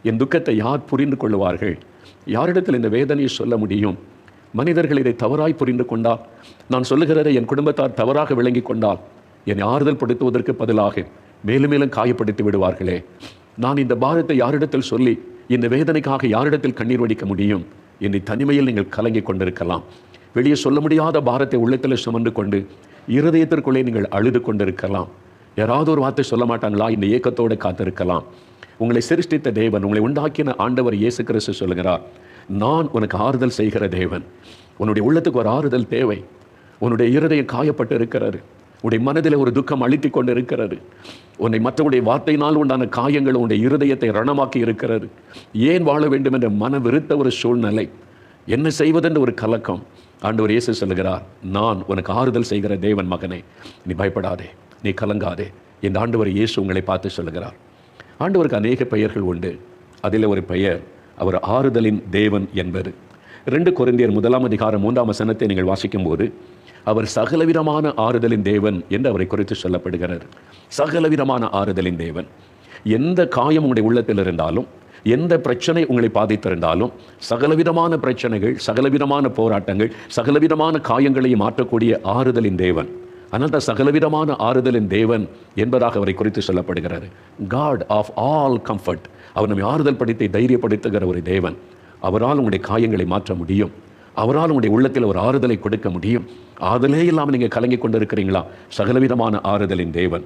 என் துக்கத்தை யார் புரிந்து கொள்வார்கள்? யாரிடத்தில் இந்த வேதனையை சொல்ல முடியும்? மனிதர்கள் இதை தவறாய் புரிந்து கொண்டால், நான் சொல்லுகிறதை என் குடும்பத்தார் தவறாக விளங்கி கொண்டால், என்னை ஆறுதல் படுத்துவதற்கு பதிலாக மேலும் மேலும் காயப்படுத்தி விடுவார்களே. நான் இந்த பாரத்தை யாரிடத்தில் சொல்லி இந்த வேதனைக்காக யாரிடத்தில் கண்ணீர் வடிக்க முடியும்? என்னை தனிமையில் நீங்கள் கலங்கி கொண்டிருக்கலாம். வெளியே சொல்ல முடியாத பாரத்தை உள்ளத்தில் சுமந்து கொண்டு இருதயத்திற்குள்ளே நீங்கள் அழுது கொண்டிருக்கலாம். யாராவது ஒரு வார்த்தை சொல்ல மாட்டாங்களா? இந்த ஏக்கத்தோடு காத்திருக்கலாம். உங்களை சிருஷ்டித்த தேவன், உங்களை உண்டாக்கின ஆண்டவர் இயேசு கிறிஸ்து சொல்லுகிறார், நான் உனக்கு ஆறுதல் செய்கிற தேவன். உன்னுடைய உள்ளத்துக்கு ஒரு ஆறுதல் தேவை. உன்னுடைய இருதயம் காயப்பட்டு இருக்கிறது. உன்னுடைய மனதில் ஒரு துக்கம் அழித்து கொண்டு இருக்கிறது. உன்னை மற்றவருடைய வார்த்தையினால் உண்டான காயங்கள் உன்னுடைய இருதயத்தை ரணமாக்கி இருக்கிறது. ஏன் வாழ வேண்டும் என்ற மன விருத்த ஒரு சூழ்நிலை, என்ன செய்வதென்று ஒரு கலக்கம். ஆண்டவர் இயேசு சொல்லுகிறார், நான் உனக்கு ஆறுதல் செய்கிற தேவன் மகனே, நீ பயப்படாதே, நீ கலங்காதே. இந்த ஆண்டவர் இயேசு உங்களை பார்த்து சொல்லுகிறார். ஆண்டவருக்கு அநேக பெயர்கள் உண்டு. அதில் ஒரு பெயர் அவர் ஆறுதலின் தேவன் என்பது. 2 கொரிந்தியர் 1:3 நீங்கள் வாசிக்கும் போது, அவர் சகலவிதமான ஆறுதலின் தேவன் என்று அவரை குறித்து சொல்லப்படுகிறார். சகலவிதமான ஆறுதலின் தேவன். எந்த காயம் உங்களுடைய உள்ளத்தில் இருந்தாலும், எந்த பிரச்சனை உங்களை பாதித்திருந்தாலும், சகலவிதமான பிரச்சனைகள், சகலவிதமான போராட்டங்கள், சகலவிதமான காயங்களை மாற்றக்கூடிய ஆறுதலின் தேவன். ஆனால் சகலவிதமான ஆறுதலின் தேவன் என்பதாக அவரை குறித்து சொல்லப்படுகிறார். God of all comfort. அவர் நம்மை ஆறுதல் படுத்தி தைரியப்படுத்துகிற ஒரு தேவன். அவரால் உங்களுடைய காயங்களை மாற்ற முடியும். அவரால் உங்களுடைய உள்ளத்தில் ஒரு ஆறுதலை கொடுக்க முடியும். ஆறுதலே இல்லாமல் நீங்கள் கலங்கி கொண்டிருக்கிறீங்களா? சகலவிதமான ஆறுதலின் தேவன்.